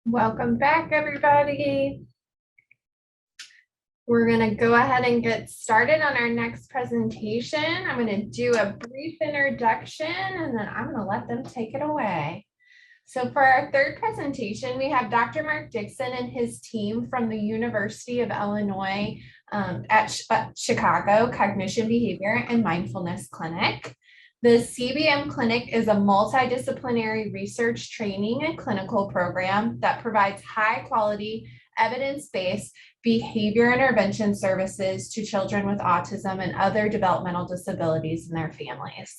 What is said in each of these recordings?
Welcome back, everybody. We're going to go ahead and get started on our next presentation. I'm going to do a brief introduction and then I'm going to let them take it away. So for our third presentation, we have Dr. Mark Dixon and his team from the University of Illinois at Chicago Cognition, Behavior, and Mindfulness Clinic. The CBM Clinic is a multidisciplinary research training and clinical program that provides high quality, evidence-based behavior intervention services to children with autism and other developmental disabilities and their families.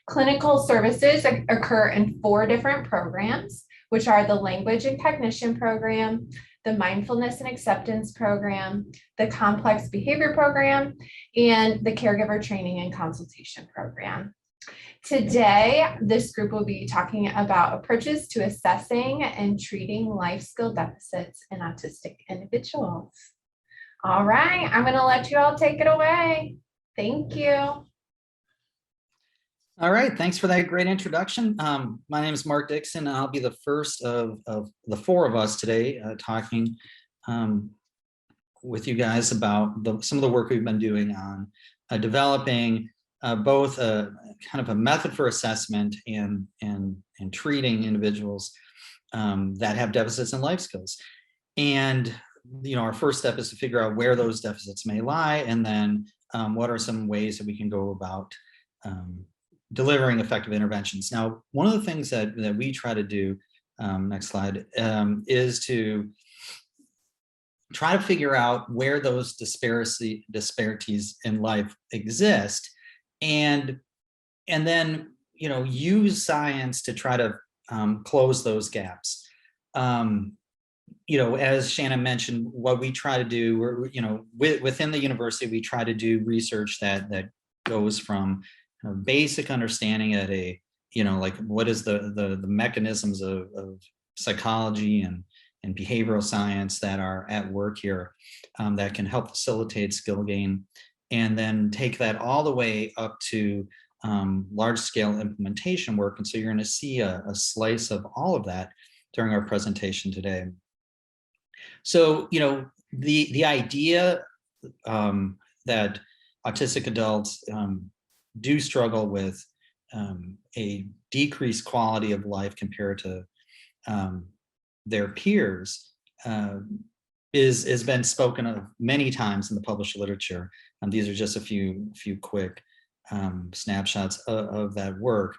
Clinical services occur in 4 different programs, which are the Language and Cognition Program, the Mindfulness and Acceptance Program, the Complex Behavior Program, and the Caregiver Training and Consultation Program. Today, this group will be talking about approaches to assessing and treating life skill deficits in autistic individuals. All right, I'm going to let you all take it away. Thank you. All right, thanks for that great introduction. My name is Mark Dixon, and I'll be the first of the 4 of us today talking with you guys about some of the work we've been doing on developing both a kind of a method for assessment and treating individuals that have deficits in life skills. And our first step is to figure out where those deficits may lie, and then what are some ways that we can go about delivering effective interventions. Now, one of the things that we try to do, next slide, is to try to figure out where those disparities in life exist, and then use science to try to close those gaps. As Shannon mentioned, what we try to do, within the university, we try to do research that goes from basic understanding at a, like what is the mechanisms of psychology and behavioral science that are at work here that can help facilitate skill gain, and then take that all the way up to large scale implementation work. And so you're going to see a slice of all of that during our presentation today. So, the idea that autistic adults do struggle with a decreased quality of life compared to their peers has been spoken of many times in the published literature. These are just a few quick snapshots of that work.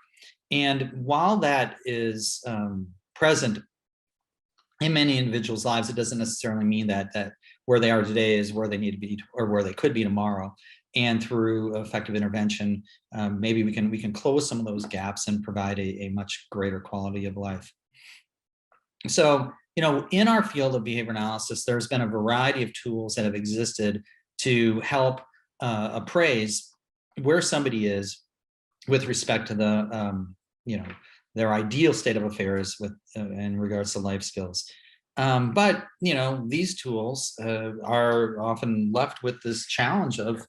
And while that is present in many individuals' lives, it doesn't necessarily mean that where they are today is where they need to be or where they could be tomorrow. And through effective intervention, maybe we can close some of those gaps and provide a much greater quality of life. So, in our field of behavior analysis, there's been a variety of tools that have existed to help appraise where somebody is with respect to their ideal state of affairs in regards to life skills. But these tools are often left with this challenge of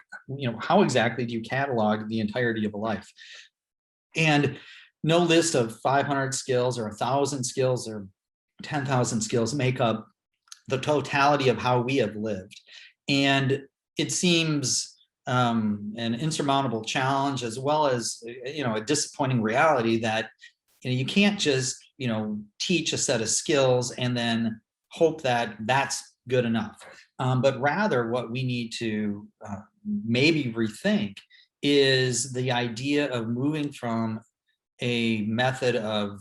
how exactly do you catalog the entirety of a life? And no list of 500 skills or 1,000 skills or 10,000 skills make up the totality of how we have lived. And it seems an insurmountable challenge, as well as a disappointing reality that you can't just teach a set of skills and then hope that that's good enough. But rather, what we need to maybe rethink is the idea of moving from a method of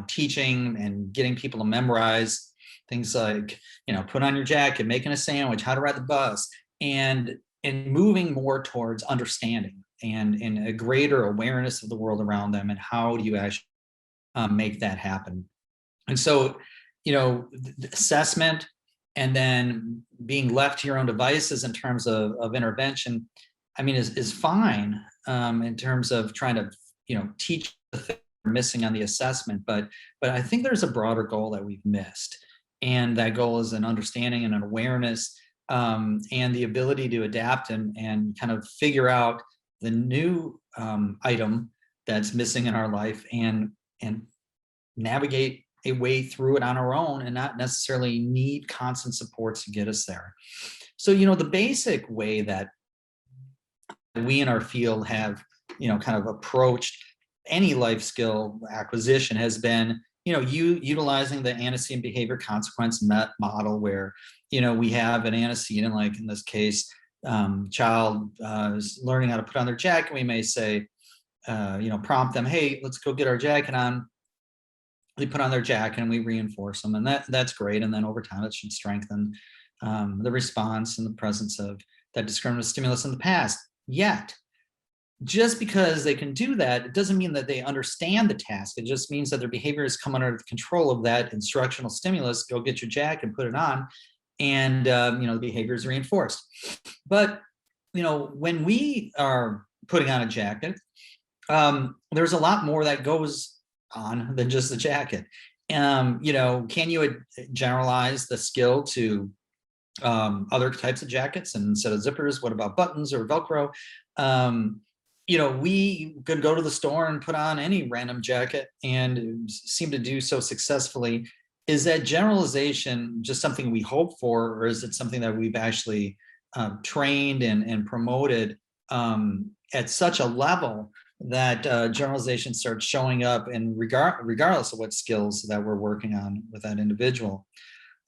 teaching and getting people to memorize things like put on your jacket, making a sandwich, how to ride the bus, and moving more towards understanding and a greater awareness of the world around them, and how do you actually make that happen. And so the assessment and then being left to your own devices in terms of intervention, is fine in terms of trying to teach the thing missing on the assessment, but I think there's a broader goal that we've missed, and that goal is an understanding and an awareness, and the ability to adapt and kind of figure out the new item that's missing in our life and navigate a way through it on our own and not necessarily need constant supports to get us there. So, the basic way that we in our field have, kind of approached any life skill acquisition has been, utilizing the antecedent behavior consequence model where, we have an antecedent, like in this case, child is learning how to put on their jacket. We may say, prompt them, hey, let's go get our jacket on. They put on their jacket and we reinforce them, and that's great. And then over time, it should strengthen the response in the presence of that discriminative stimulus in the past. Yet, just because they can do that, it doesn't mean that they understand the task. It just means that their behavior has come under the control of that instructional stimulus. Go get your jacket and put it on, and the behavior is reinforced. But when we are putting on a jacket, there's a lot more that goes on than just the jacket. Can you generalize the skill to other types of jackets and instead of zippers? What about buttons or Velcro? We could go to the store and put on any random jacket and seem to do so successfully. Is that generalization just something we hope for, or is it something that we've actually trained and promoted at such a level that generalization starts showing up, and regardless of what skills that we're working on with that individual?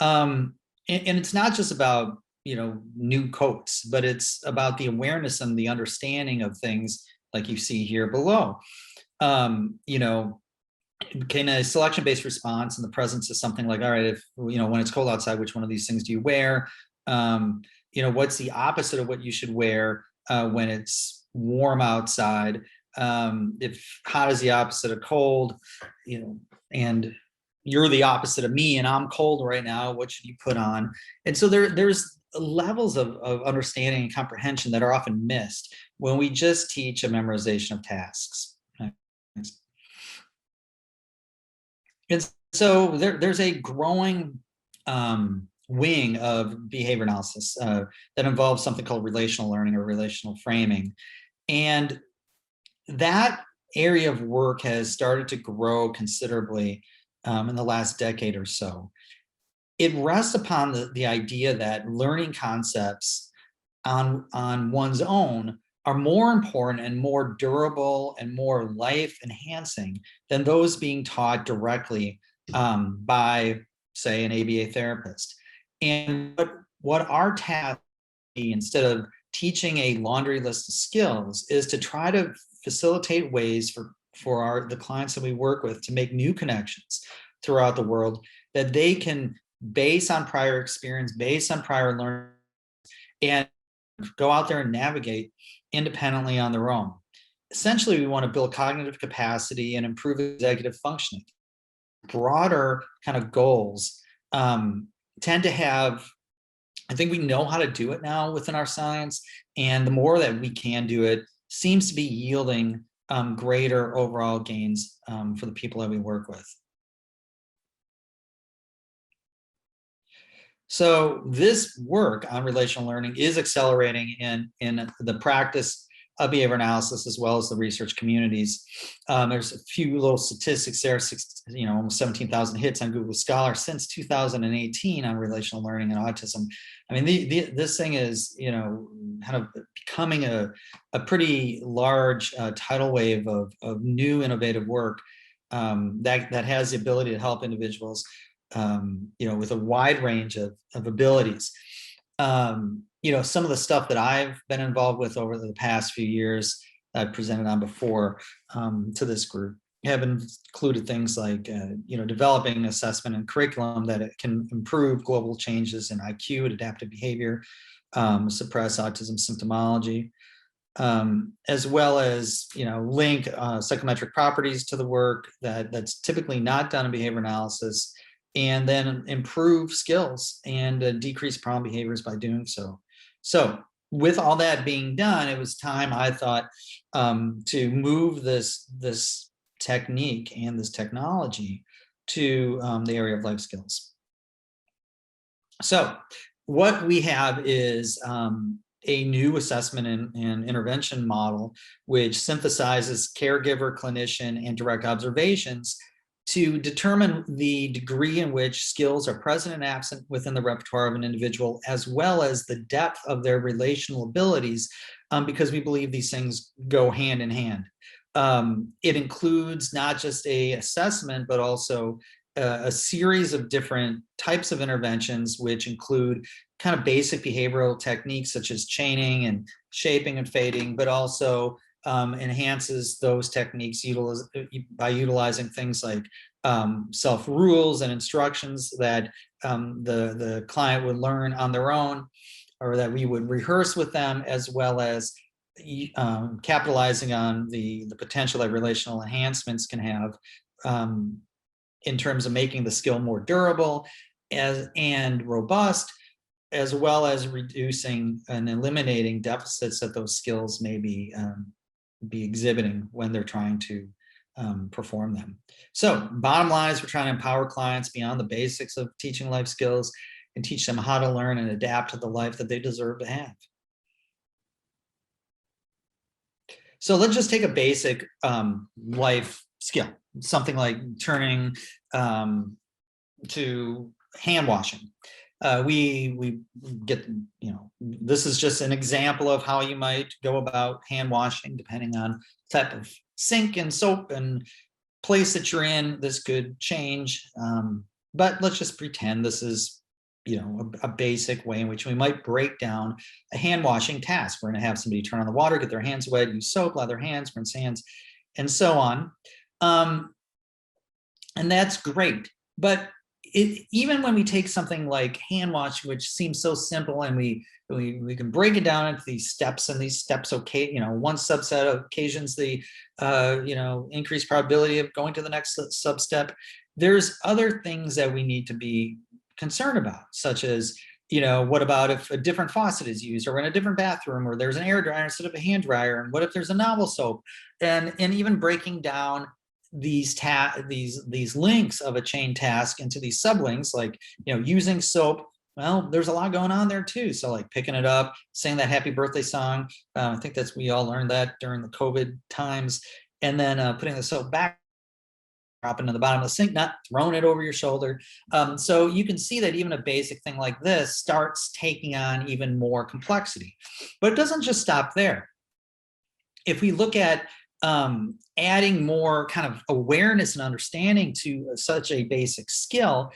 And it's not just about new coats, but it's about the awareness and the understanding of things like you see here below. Can a selection-based response in the presence of something like, all right, if when it's cold outside, which one of these things do you wear? What's the opposite of what you should wear when it's warm outside? If hot is the opposite of cold, and you're the opposite of me and I'm cold right now, what should you put on? And so there's levels of understanding and comprehension that are often missed when we just teach a memorization of tasks. And so there's a growing wing of behavior analysis that involves something called relational learning or relational framing. And that area of work has started to grow considerably in the last decade or so. It rests upon the idea that learning concepts on one's own are more important and more durable and more life enhancing than those being taught directly by, say, an ABA therapist. And what our task, instead of teaching a laundry list of skills, is to try to facilitate ways for the clients that we work with to make new connections throughout the world that they can base on prior experience, based on prior learning, and go out there and navigate independently on their own. Essentially, we want to build cognitive capacity and improve executive functioning. Broader kind of goals tend to have, I think we know how to do it now within our science, and the more that we can do it seems to be yielding greater overall gains for the people that we work with. So this work on relational learning is accelerating in the practice of behavior analysis as well as the research communities. There's a few little statistics there, almost 17,000 hits on Google Scholar since 2018 on relational learning and autism. I mean, this thing is, kind of becoming a pretty large tidal wave of new innovative work that has the ability to help individuals with a wide range of abilities. Some of the stuff that I've been involved with over the past few years that I've presented on before to this group have included things like, developing assessment and curriculum that it can improve global changes in IQ and adaptive behavior, suppress autism symptomology, as well as, link psychometric properties to the work that's typically not done in behavior analysis, and then improve skills and decrease problem behaviors by doing so. So with all that being done, it was time, I thought, to move this technique and this technology to the area of life skills. So what we have is a new assessment and intervention model, which synthesizes caregiver, clinician, and direct observations to determine the degree in which skills are present and absent within the repertoire of an individual, as well as the depth of their relational abilities, because we believe these things go hand in hand. It includes not just a assessment, but also a series of different types of interventions, which include kind of basic behavioral techniques such as chaining and shaping and fading, but also enhances those techniques by utilizing things like self-rules and instructions that the client would learn on their own, or that we would rehearse with them, as well as capitalizing on the potential that relational enhancements can have in terms of making the skill more durable and robust, as well as reducing and eliminating deficits that those skills may be exhibiting when they're trying to perform them. So bottom line is, we're trying to empower clients beyond the basics of teaching life skills and teach them how to learn and adapt to the life that they deserve to have. So let's just take a basic life skill, something like turning to hand washing. We get, this is just an example of how you might go about hand washing, depending on type of sink and soap and place that you're in. This could change, but let's just pretend this is, a basic way in which we might break down a hand washing task. We're going to have somebody turn on the water, get their hands wet, use soap, lather hands, rinse hands, and so on. And that's great. But even when we take something like hand washing, which seems so simple, and we can break it down into these steps, and these steps, okay, one subset of occasions the increased probability of going to the next sub-step. There's other things that we need to be concerned about, such as, what about if a different faucet is used, or we're in a different bathroom, or there's an air dryer instead of a hand dryer, and what if there's a novel soap, and even breaking down these links of a chain task into these sublinks, like using soap. Well, there's a lot going on there too. So like picking it up, saying that happy birthday song. I think we all learned that during the COVID times, and then putting the soap back, dropping to the bottom of the sink, not throwing it over your shoulder. So you can see that even a basic thing like this starts taking on even more complexity. But it doesn't just stop there. If we look at adding more kind of awareness and understanding to such a basic skill,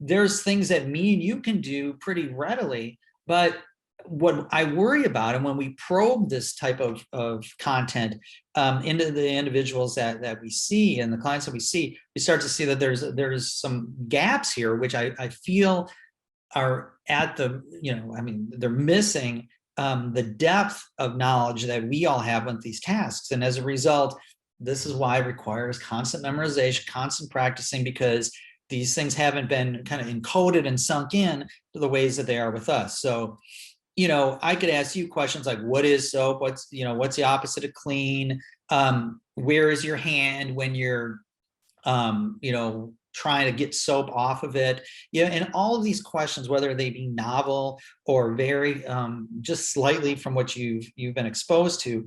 there's things that me and you can do pretty readily. But what I worry about, and when we probe this type of content into the individuals that we see and the clients that we see, we start to see that there's some gaps here, which I feel are at the, they're missing the depth of knowledge that we all have with these tasks. And as a result, this is why it requires constant memorization, constant practicing, because these things haven't been kind of encoded and sunk in to the ways that they are with us. So, I could ask you questions like, what is soap? What's the opposite of clean? Where is your hand when you're, trying to get soap off of it? And all of these questions, whether they be novel or very just slightly from what you've been exposed to,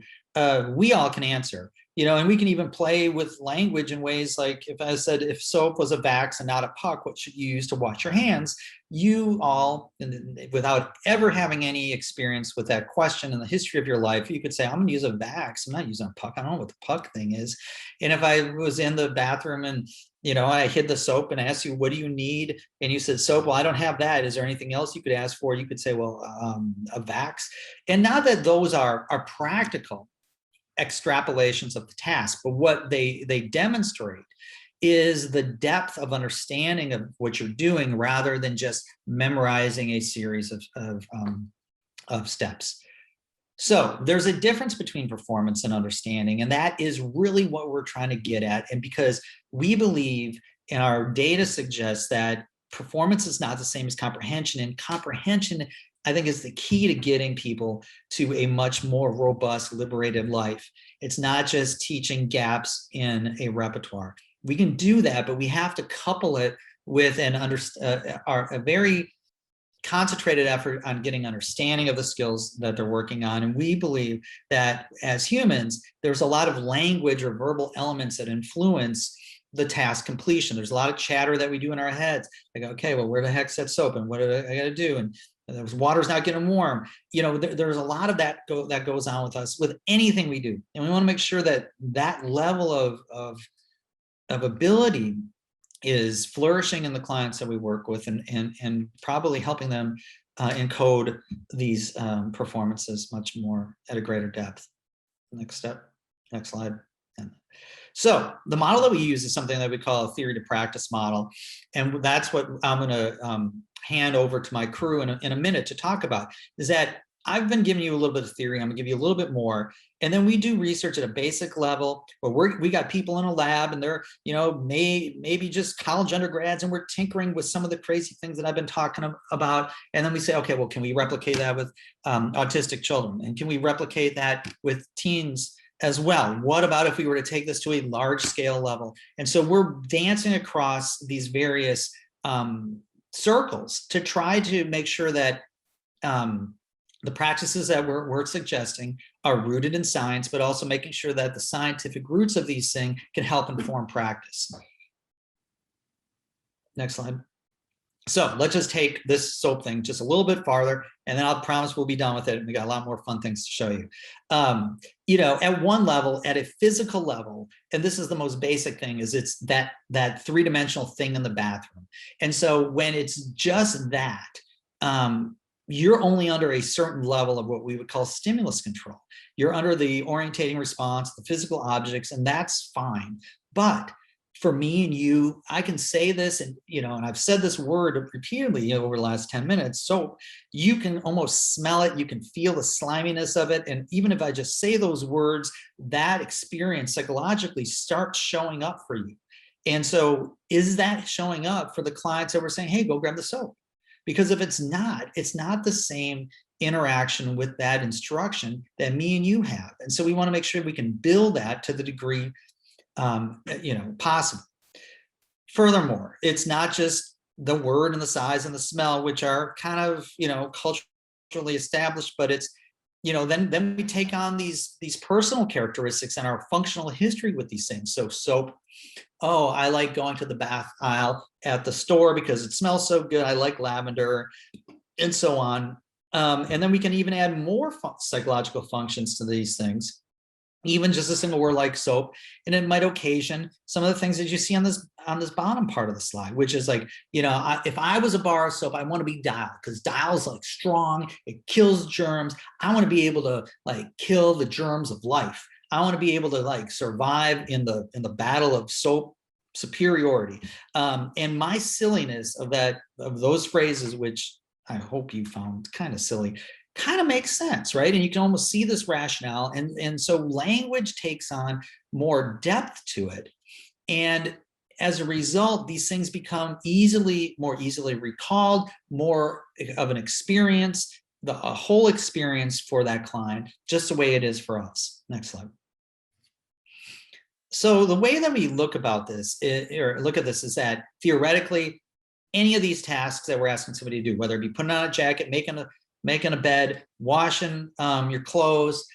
we all can answer. And we can even play with language in ways like, if I said, if soap was a vax and not a puck, what should you use to wash your hands? You all, without ever having any experience with that question in the history of your life, you could say, I'm going to use a vax. I'm not using a puck. I don't know what the puck thing is. And if I was in the bathroom and, I hid the soap and asked you, what do you need? And you said soap. Well, I don't have that. Is there anything else you could ask for? You could say, well, a vax. And not that those are practical extrapolations of the task, but what they demonstrate is the depth of understanding of what you're doing, rather than just memorizing a series of steps. So there's a difference between performance and understanding, and that is really what we're trying to get at. And because we believe, and our data suggests, that performance is not the same as comprehension, and comprehension, I think, is the key to getting people to a much more robust, liberated life. It's not just teaching gaps in a repertoire. We can do that, but we have to couple it with a very concentrated effort on getting understanding of the skills that they're working on. And we believe that as humans, there's a lot of language or verbal elements that influence the task completion. There's a lot of chatter that we do in our heads. Like, okay, well, where the heck's that soap, and what do I got to do? And the water's not getting warm. There's a lot of that goes on with us with anything we do, and we want to make sure that that level of ability is flourishing in the clients that we work with, and probably helping them encode these performances much more at a greater depth. Next step, next slide. So the model that we use is something that we call a theory to practice model. And that's what I'm going to hand over to my crew in a minute to talk about, is that I've been giving you a little bit of theory. I'm gonna give you a little bit more. And then we do research at a basic level where we got people in a lab, and they're, maybe just college undergrads, and we're tinkering with some of the crazy things that I've been talking about. And then we say, okay, well, can we replicate that with autistic children? And can we replicate that with teens as well? What about if we were to take this to a large scale level? And so we're dancing across these various circles to try to make sure that the practices that we're suggesting are rooted in science, but also making sure that the scientific roots of these things can help inform practice. Next slide. So let's just take this soap thing just a little bit farther, and then I'll promise we'll be done with it. And we got a lot more fun things to show you. At one level, at a physical level, and this is the most basic thing, is it's that three-dimensional thing in the bathroom. And so when it's just that, you're only under a certain level of what we would call stimulus control. You're under the orientating response, the physical objects, and that's fine. But for me and you, I can say this, and and I've said this word repeatedly over the last 10 minutes, so you can almost smell it, you can feel the sliminess of it, and even if I just say those words, that experience psychologically starts showing up for you. And so is that showing up for the clients that we're saying, hey, go grab the soap? Because if it's not the same interaction with that instruction that me and you have. And so we want to make sure we can build that to the degree possible. Furthermore, it's not just the word and the size and the smell, which are kind of, culturally established, but it's, then we take on these personal characteristics and our functional history with these things. So soap, oh, I like going to the bath aisle at the store because it smells so good. I like lavender, and so on. And then we can even add more psychological functions to these things, even just a single word like soap. And it might occasion some of the things that you see on this bottom part of the slide, which is like, if I was a bar of soap, I want to be Dial, because Dial's like strong, it kills germs. I want to be able to like kill the germs of life. I want to be able to like survive in the battle of soap superiority. And my silliness of those phrases, which I hope you found kind of silly, kind of makes sense, right? And you can almost see this rationale. And so language takes on more depth to it. And as a result, these things become more easily recalled, more of an experience, a whole experience for that client, just the way it is for us. Next slide. So the way that we look at this is that theoretically, any of these tasks that we're asking somebody to do, whether it be putting on a jacket, making a bed, washing your clothes,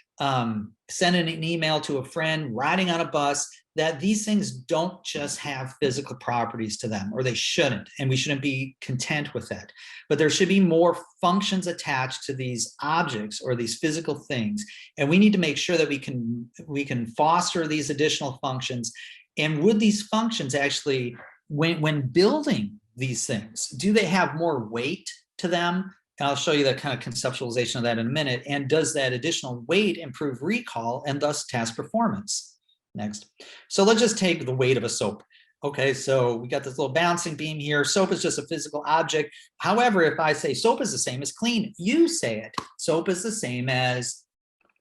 sending an email to a friend, riding on a bus, that these things don't just have physical properties to them, or they shouldn't, and we shouldn't be content with that. But there should be more functions attached to these objects or these physical things, and we need to make sure that we can foster these additional functions. And would these functions actually, when building these things, do they have more weight to them? And I'll show you that kind of conceptualization of that in a minute. And does that additional weight improve recall and thus task performance? Next. So let's just take the weight of a soap. Okay, so we got this little bouncing beam here. Soap is just a physical object. However, if I say soap is the same as clean, you say it. Soap is the same as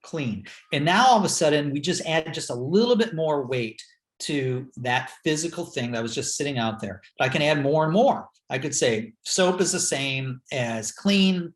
clean. And now all of a sudden, we just add just a little bit more weight to that physical thing that was just sitting out there. But I can add more and more. I could say soap is the same as clean.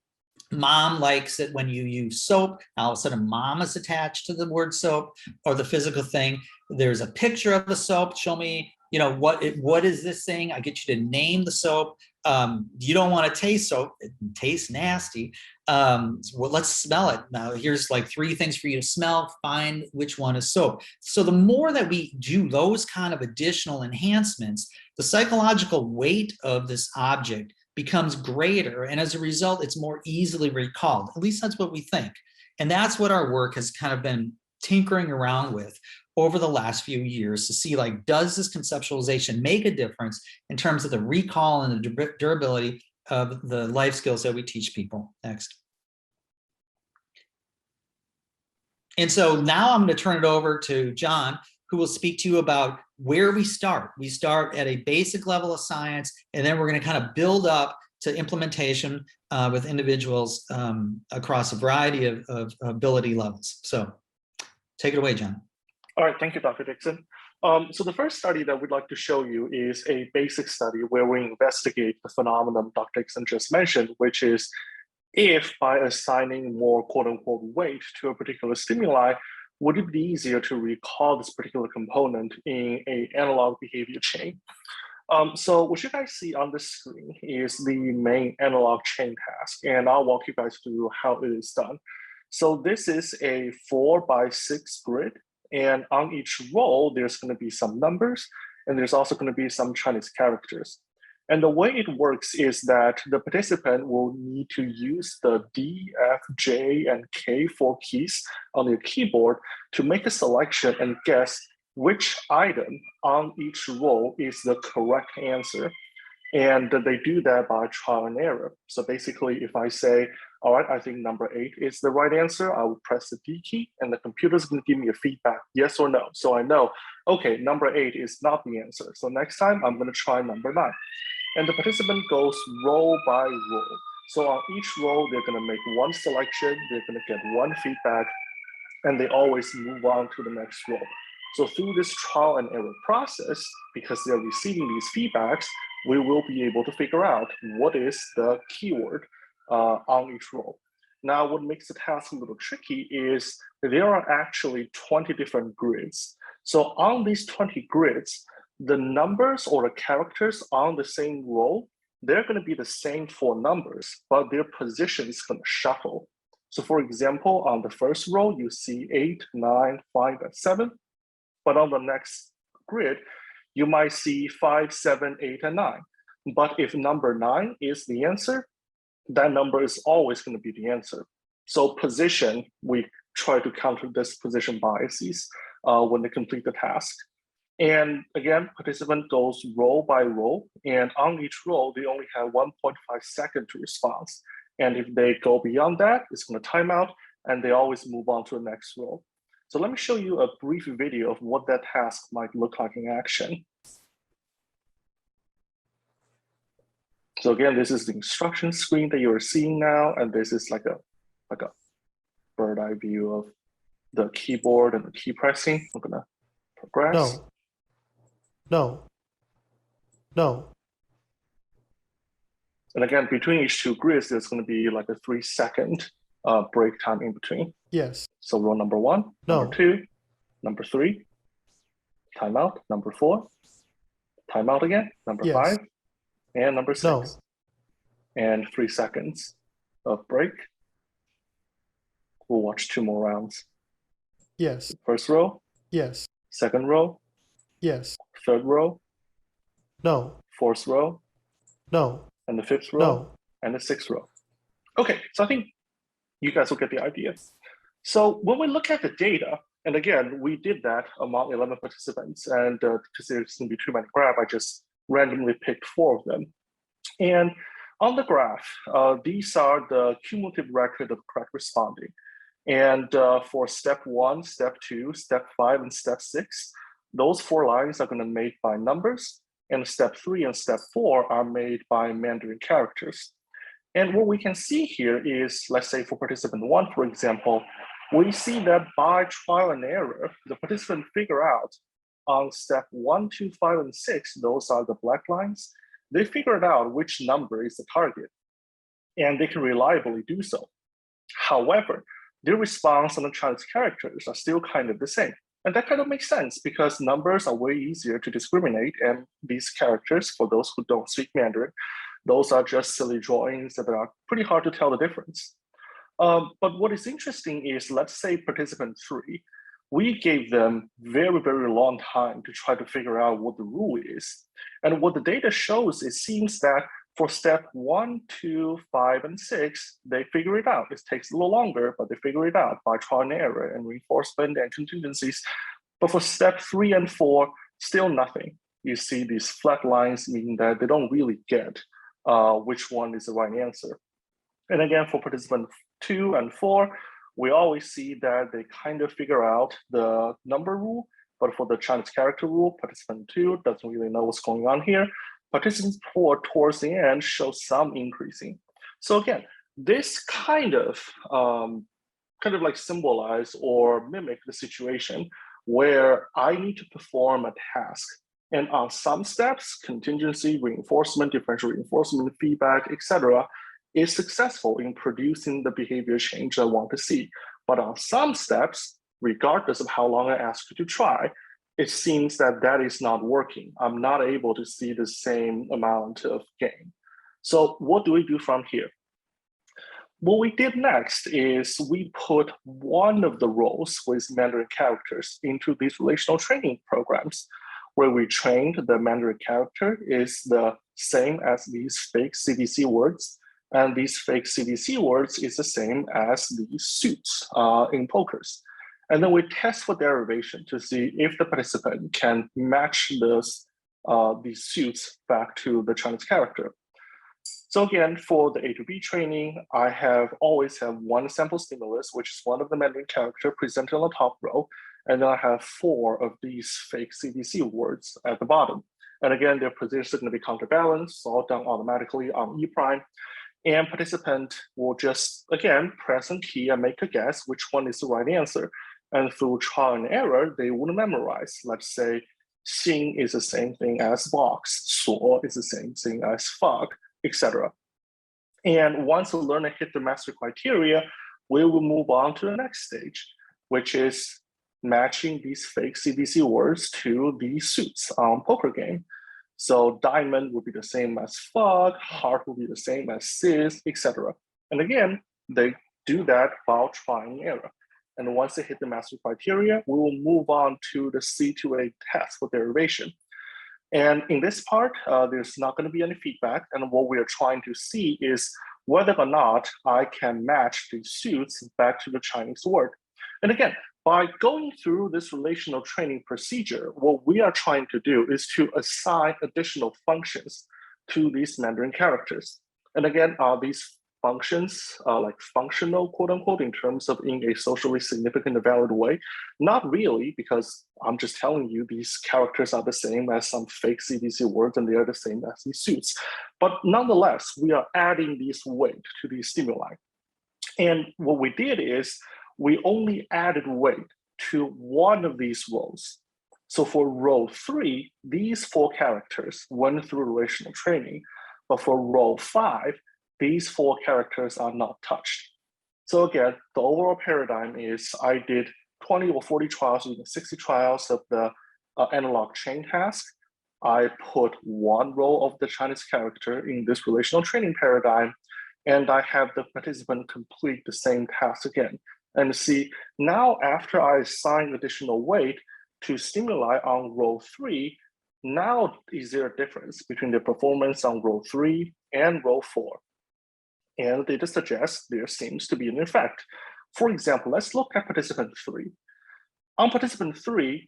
Mom likes it when you use soap. Now all of a sudden mom is attached to the word soap or the physical thing. There's a picture of the soap. Show me, what is this thing? I get you to name the soap. You don't want to taste soap, it tastes nasty. Well, let's smell it. Now here's like 3 things for you to smell, find which one is soap. So the more that we do those kind of additional enhancements, the psychological weight of this object becomes greater, and as a result it's more easily recalled. At least that's what we think, and that's what our work has kind of been tinkering around with over the last few years to see, like, does this conceptualization make a difference in terms of the recall and the durability of the life skills that we teach people. Next. And so now I'm going to turn it over to John, who will speak to you about where we start. We start at a basic level of science, and then we're going to kind of build up to implementation with individuals across a variety of ability levels. So take it away, John. All right, thank you, Dr. Dixon. So the first study that we'd like to show you is a basic study where we investigate the phenomenon Dr. Dixon just mentioned, which is if by assigning more quote unquote weight to a particular stimuli, would it be easier to recall this particular component in an analog behavior chain? So what you guys see on the screen is the main analog chain task, and I'll walk you guys through how it is done. So this is a 4x6 grid, and on each row, there's going to be some numbers, and there's also going to be some Chinese characters. And the way it works is that the participant will need to use the D, F, J, and K 4 keys on their keyboard to make a selection and guess which item on each row is the correct answer. And they do that by trial and error. So basically, if I say, all right, I think number 8 is the right answer, I will press the D key, and the computer is going to give me a feedback, yes or no. So I know, okay, number 8 is not the answer. So next time, I'm going to try number 9. And the participant goes row by row. So on each row, they're going to make one selection, they're going to get one feedback, and they always move on to the next row. So through this trial and error process, because they're receiving these feedbacks, we will be able to figure out what is the keyword on each row. Now, what makes the task a little tricky is there are actually 20 different grids. So on these 20 grids, the numbers or the characters on the same row, they're going to be the same 4 numbers, but their position is going to shuffle. So for example, on the first row, you see 8, 9, 5, and 7. But on the next grid, you might see 5, 7, 8, and 9. But if number 9 is the answer, that number is always going to be the answer. So position, we try to counter this position biases when they complete the task. And again, participant goes row by row, and on each row, they only have 1.5 seconds to respond. And if they go beyond that, it's going to time out, and they always move on to the next row. So let me show you a brief video of what that task might look like in action. So again, this is the instruction screen that you're seeing now, and this is like a bird eye view of the keyboard and the key pressing. I'm gonna progress. No. And again, between each 2 grids, there's going to be like a 3-second break time in between. Yes. So row number 1, No. number 2, number 3, timeout, number 4, timeout again, number Yes. 5, and number 6. No. And 3 seconds of break. We'll watch 2 more rounds. Yes. First row, Yes. second row, Yes. third row, No. fourth row, No. and the 5th row, No. and the 6th row. Okay, so I think you guys will get the idea. So when we look at the data, and again, we did that among 11 participants, and because there's going to be too many graphs, I just randomly picked 4 of them. And on the graph, these are the cumulative record of correct responding. And for step 1, step 2, step 5, and step 6, those 4 lines are going to be made by numbers, and step 3 and step 4 are made by Mandarin characters. And what we can see here is, let's say for participant 1, for example, we see that by trial and error, the participant figure out on step 1, 2, 5, and 6, those are the black lines, they figured out which number is the target, and they can reliably do so. However, their response on the Chinese characters are still kind of the same. And that kind of makes sense because numbers are way easier to discriminate, and these characters, for those who don't speak Mandarin, Those are just silly drawings that are pretty hard to tell the difference. But what is interesting is, let's say participant 3, we gave them very, very long time to try to figure out what the rule is. And what the data shows, it seems that for step 1, 2, 5, and 6, they figure it out. It takes a little longer, but they figure it out by trial and error and reinforcement and contingencies. But for step 3 and 4, still nothing. You see these flat lines, meaning that they don't really get which one is the right answer. And again, for participant 2 and 4, we always see that they kind of figure out the number rule, but for the Chinese character rule, participant 2 doesn't really know what's going on here. Participant 4 towards the end shows some increasing. So again, this kind of like symbolize or mimic the situation where I need to perform a task. And on some steps, contingency, reinforcement, differential reinforcement, feedback, etc., is successful in producing the behavior change I want to see. But on some steps, regardless of how long I ask you to try, it seems that that is not working. I'm not able to see the same amount of gain. So what do we do from here? What we did next is we put one of the roles with Mandarin characters into these relational training programs, where we trained the Mandarin character is the same as these fake CDC words, and these fake CDC words is the same as these suits in pokers. And then we test for derivation to see if the participant can match these suits back to the Chinese character. So again, for the A to B training, I always have one sample stimulus, which is one of the Mandarin character presented on the top row. And then I have 4 of these fake CDC words at the bottom. And again, their positions are going to be counterbalanced, all done automatically on E prime. And participant will just, again, press a key and make a guess which one is the right answer. And through trial and error, they would memorize. Let's say, Xing is the same thing as box, Suo is the same thing as fog, etc. And once the learner hit the mastery criteria, we will move on to the next stage, which is matching these fake CDC words to these suits on poker game. So diamond will be the same as fog, heart will be the same as cis, etc. And again, they do that while trying error. And once they hit the mastery criteria, we will move on to the C2A test for derivation. And in this part, there's not going to be any feedback. And what we are trying to see is whether or not I can match these suits back to the Chinese word. And again, by going through this relational training procedure, what we are trying to do is to assign additional functions to these Mandarin characters. And again, are these functions like functional, quote unquote, in terms of in a socially significant and valid way? Not really, because I'm just telling you these characters are the same as some fake CDC words and they are the same as these suits. But nonetheless, we are adding these weight to these stimuli. And what we did is we only added weight to one of these rows. So for row 3, these 4 characters went through relational training, but for row 5, these 4 characters are not touched. So again, the overall paradigm is I did 20 or 40 trials, even 60 trials of the analog chain task. I put one row of the Chinese character in this relational training paradigm, and I have the participant complete the same task again. And see, now after I assign additional weight to stimuli on row 3, now is there a difference between the performance on row 3 and row 4? And data suggests there seems to be an effect. For example, let's look at participant 3. On participant 3,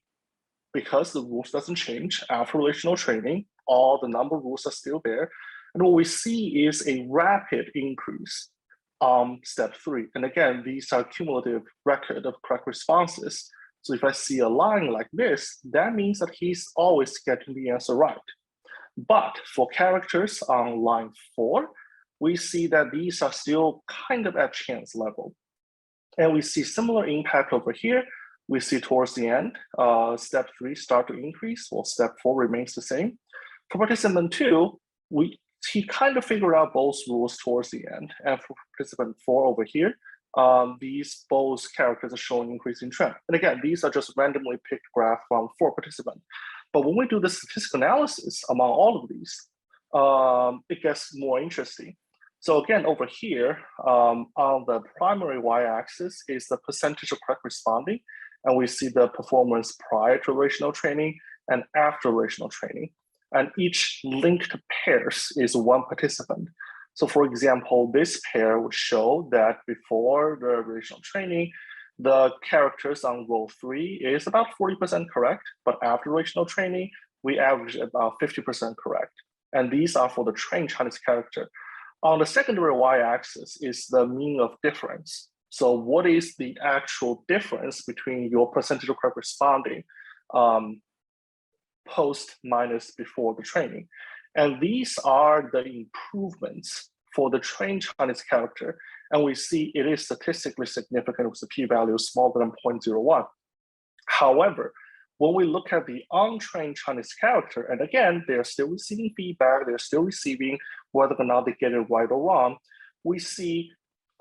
because the rules doesn't change after relational training, all the number rules are still there. And what we see is a rapid increase on step 3. And again, these are cumulative record of correct responses. So if I see a line like this, that means that he's always getting the answer right. But for characters on line 4, we see that these are still kind of at chance level. And we see similar impact over here. We see towards the end, step 3 start to increase, while step 4 remains the same. For participant 2, he kind of figured out both rules towards the end. And for participant 4 over here, these both characters are showing increasing trend. And again, these are just randomly picked graph from 4 participants. But when we do the statistical analysis among all of these, it gets more interesting. So again, over here, on the primary y-axis is the percentage of correct responding, and we see the performance prior to relational training and after relational training. And each linked pairs is one participant. So for example, this pair would show that before the relational training, the characters on row 3 is about 40% correct, but after relational training, we average about 50% correct. And these are for the trained Chinese character. On the secondary y-axis is the mean of difference. So what is the actual difference between your percentage of correct responding post minus before the training? And these are the improvements for the trained Chinese character. And we see it is statistically significant with a p-value smaller than 0.01. However, when we look at the untrained Chinese character, and again, they're still receiving feedback, they're still receiving whether or not they get it right or wrong, we see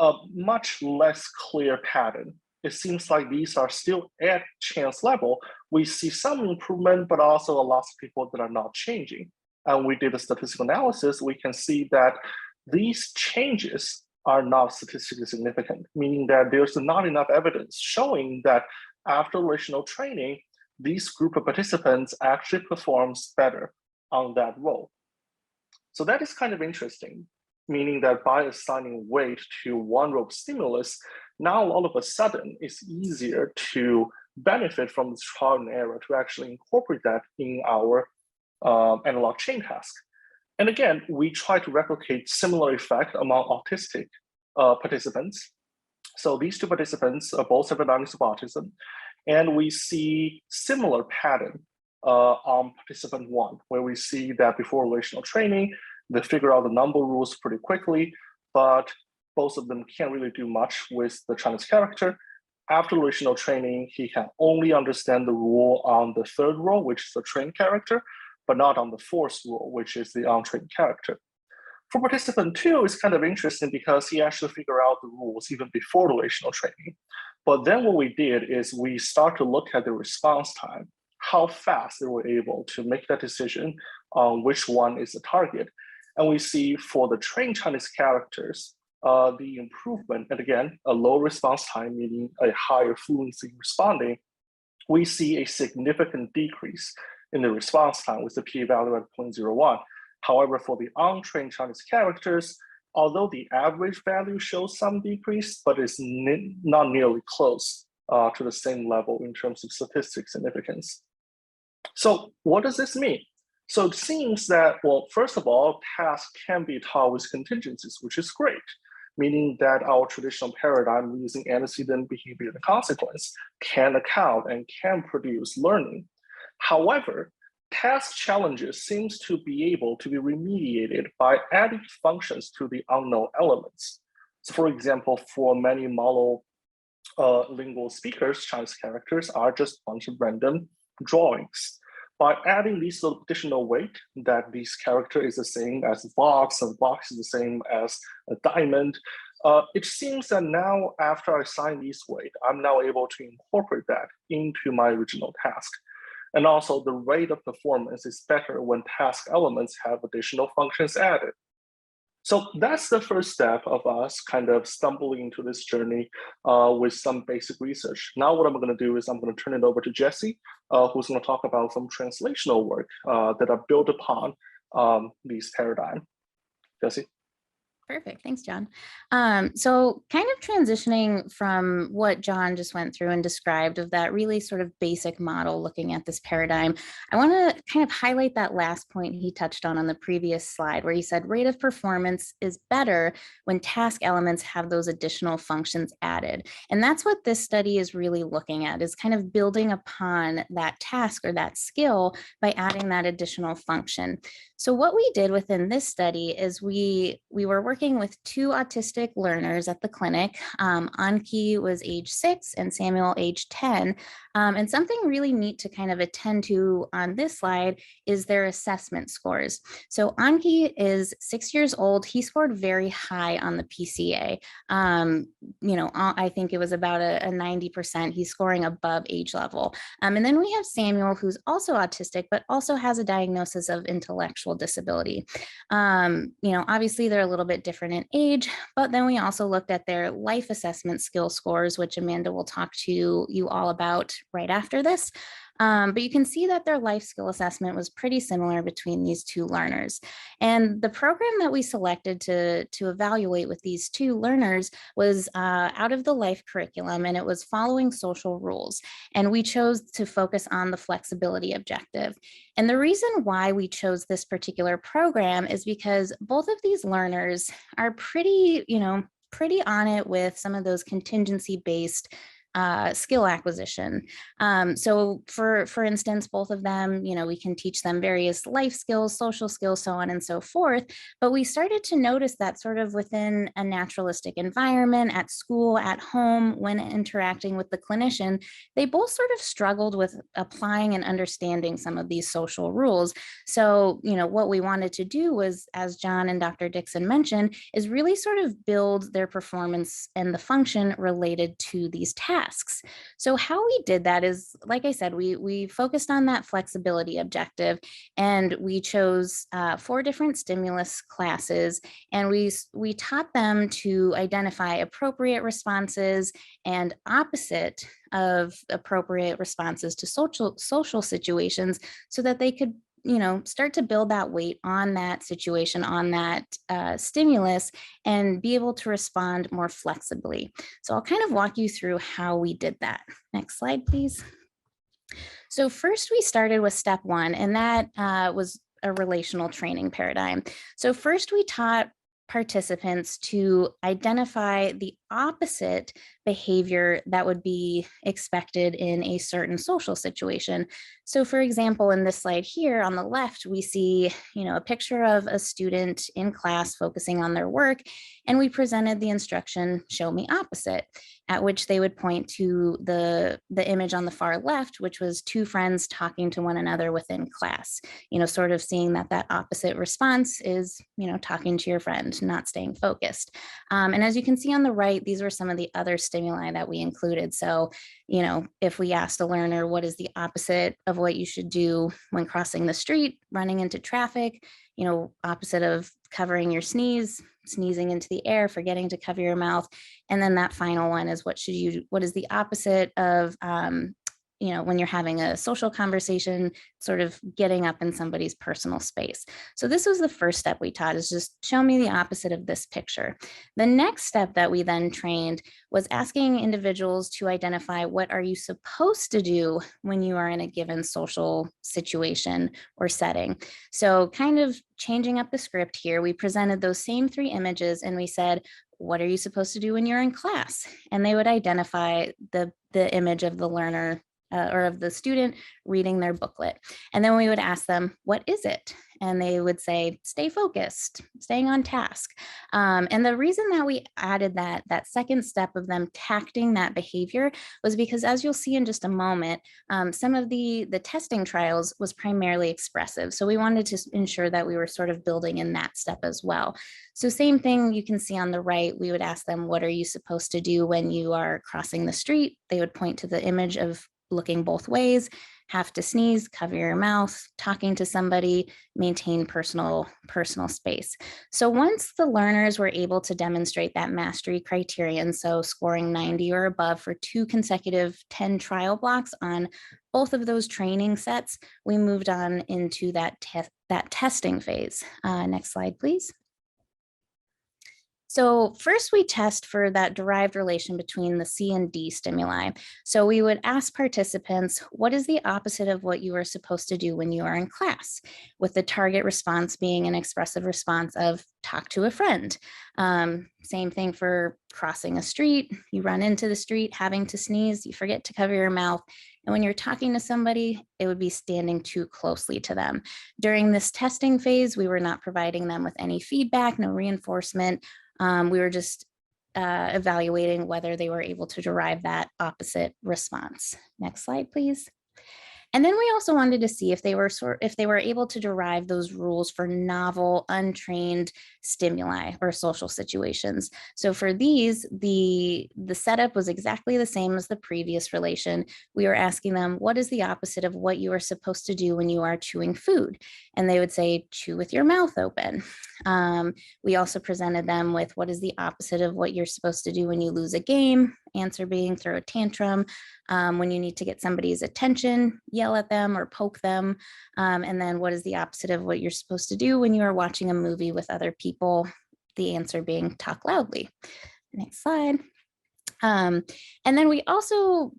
a much less clear pattern. It seems like these are still at chance level. We see some improvement, but also a lot of people that are not changing. And we did a statistical analysis, we can see that these changes are not statistically significant, meaning that there's not enough evidence showing that after relational training, this group of participants actually performs better on that role. So that is kind of interesting, meaning that by assigning weight to one role stimulus, now all of a sudden it's easier to benefit from this trial and error to actually incorporate that in our analog chain task. And again, we try to replicate similar effect among autistic participants. So these two participants both have a diagnosis of autism, and we see similar pattern on participant 1, where we see that before relational training, they figure out the number rules pretty quickly, but both of them can't really do much with the Chinese character. After relational training, he can only understand the rule on the 3rd role, which is the trained character, but not on the 4th rule, which is the untrained character. For participant 2, it's kind of interesting because he actually figured out the rules even before relational training. But then what we did is we start to look at the response time, how fast they were able to make that decision on which one is the target. And we see for the trained Chinese characters, the improvement, and again, a low response time, meaning a higher fluency in responding, we see a significant decrease in the response time with the p-value at 0.01. However, for the untrained Chinese characters, although the average value shows some decrease, but it's not nearly close to the same level in terms of statistic significance. So what does this mean? So it seems that, well, first of all, tasks can be taught with contingencies, which is great, meaning that our traditional paradigm using antecedent, behavior, and consequence can account and can produce learning. However, task challenges seems to be able to be remediated by adding functions to the unknown elements. So for example, for many monolingual speakers, Chinese characters are just a bunch of random drawings. By adding these additional weight, that this character is the same as a box, and the box is the same as a diamond, it seems that now after I assign these weight, I'm now able to incorporate that into my original task. And also the rate of performance is better when task elements have additional functions added. So that's the first step of us kind of stumbling into this journey with some basic research. Now what I'm going to do is I'm going to turn it over to Jesse, who's going to talk about some translational work that are built upon these paradigms. Jesse? Perfect. Thanks, John. So kind of transitioning from what John just went through and described of that really sort of basic model looking at this paradigm, I want to kind of highlight that last point he touched on the previous slide where he said rate of performance is better when task elements have those additional functions added. And that's what this study is really looking at, is kind of building upon that task or that skill by adding that additional function. So what we did within this study is we were working working with two autistic learners at the clinic. Anki was age 6 and Samuel age 10. And something really neat to kind of attend to on this slide is their assessment scores. So Anki is 6 years old. He scored very high on the PCA. I think it was about a 90%. He's scoring above age level. And then we have Samuel, who's also autistic, but also has a diagnosis of intellectual disability. Obviously they're a little bit different in age, but then we also looked at their life assessment skill scores, which Amanda will talk to you all about right after this. But you can see that their life skill assessment was pretty similar between these two learners. And the program that we selected to evaluate with these two learners was out of the life curriculum, and it was following social rules. And we chose to focus on the flexibility objective. And the reason why we chose this particular program is because both of these learners are pretty on it with some of those contingency-based skill acquisition. So for instance, both of them, we can teach them various life skills, social skills, so on and so forth. But we started to notice that sort of within a naturalistic environment, at school, at home, when interacting with the clinician, they both sort of struggled with applying and understanding some of these social rules. So, what we wanted to do was, as John and Dr. Dixon mentioned, is really sort of build their performance and the function related to these tasks. So how we did that is, like I said, we focused on that flexibility objective, and we chose 4 different stimulus classes, and we taught them to identify appropriate responses and opposite of appropriate responses to social situations, so that they could start to build that weight on that situation, on that stimulus, and be able to respond more flexibly. So I'll kind of walk you through how we did that. Next slide, please. So first we started with step 1, and that was a relational training paradigm. So first we taught participants to identify the opposite behavior that would be expected in a certain social situation. So for example, in this slide here on the left, we see, a picture of a student in class focusing on their work, and we presented the instruction, show me opposite, at which they would point to the image on the far left, which was 2 friends talking to one another within class, sort of seeing that opposite response is, talking to your friend, not staying focused. And as you can see on the right, these were some of the other stimuli that we included. So, if we asked a learner, what is the opposite of what you should do when crossing the street, running into traffic, opposite of covering your sneeze, sneezing into the air, forgetting to cover your mouth. And then that final one is what is the opposite of, when you're having a social conversation, sort of getting up in somebody's personal space. So this was the first step we taught, is just show me the opposite of this picture. The next step that we then trained was asking individuals to identify what are you supposed to do when you are in a given social situation or setting. So kind of changing up the script here, we presented those same 3 images and we said, what are you supposed to do when you're in class? And they would identify the image of the learner or of the student reading their booklet. And then we would ask them, what is it? And they would say, stay focused, staying on task. And the reason that we added that second step of them tacting that behavior was because, as you'll see in just a moment, some of the testing trials was primarily expressive. So we wanted to ensure that we were sort of building in that step as well. So same thing you can see on the right, we would ask them, what are you supposed to do when you are crossing the street? They would point to the image of looking both ways, have to sneeze, cover your mouth, talking to somebody, maintain personal space. So once the learners were able to demonstrate that mastery criterion, so scoring 90 or above for 2 consecutive 10 trial blocks on both of those training sets, we moved on into that testing phase. Next slide, please. So first we test for that derived relation between the C and D stimuli. So we would ask participants, what is the opposite of what you are supposed to do when you are in class? With the target response being an expressive response of talk to a friend. Same thing for crossing a street. You run into the street, having to sneeze, you forget to cover your mouth. And when you're talking to somebody, it would be standing too closely to them. During this testing phase, we were not providing them with any feedback, no reinforcement. We were just evaluating whether they were able to derive that opposite response. Next slide, please. And then we also wanted to see if they were able to derive those rules for novel, untrained stimuli or social situations. So for these, the setup was exactly the same as the previous relation. We were asking them, what is the opposite of what you are supposed to do when you are chewing food? And they would say, chew with your mouth open. We also presented them with what is the opposite of what you're supposed to do when you lose a game, answer being throw a tantrum. When you need to get somebody's attention, yell at them or poke them. And then what is the opposite of what you're supposed to do when you are watching a movie with other people? The answer being talk loudly. Next slide. And then we also,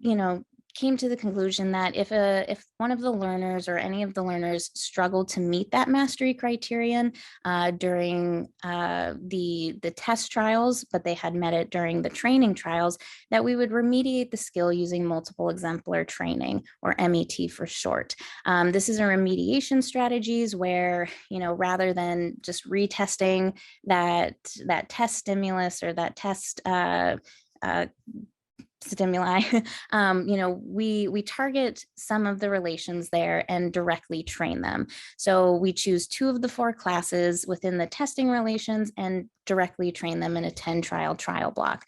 came to the conclusion that if one of the learners or any of the learners struggled to meet that mastery criterion during the test trials, but they had met it during the training trials, that we would remediate the skill using multiple exemplar training, or MET for short. This is a remediation strategies where, rather than just retesting that test stimulus or that test stimuli, we target some of the relations there and directly train them. So we choose 2 of the 4 classes within the testing relations and directly train them in a 10 trial block.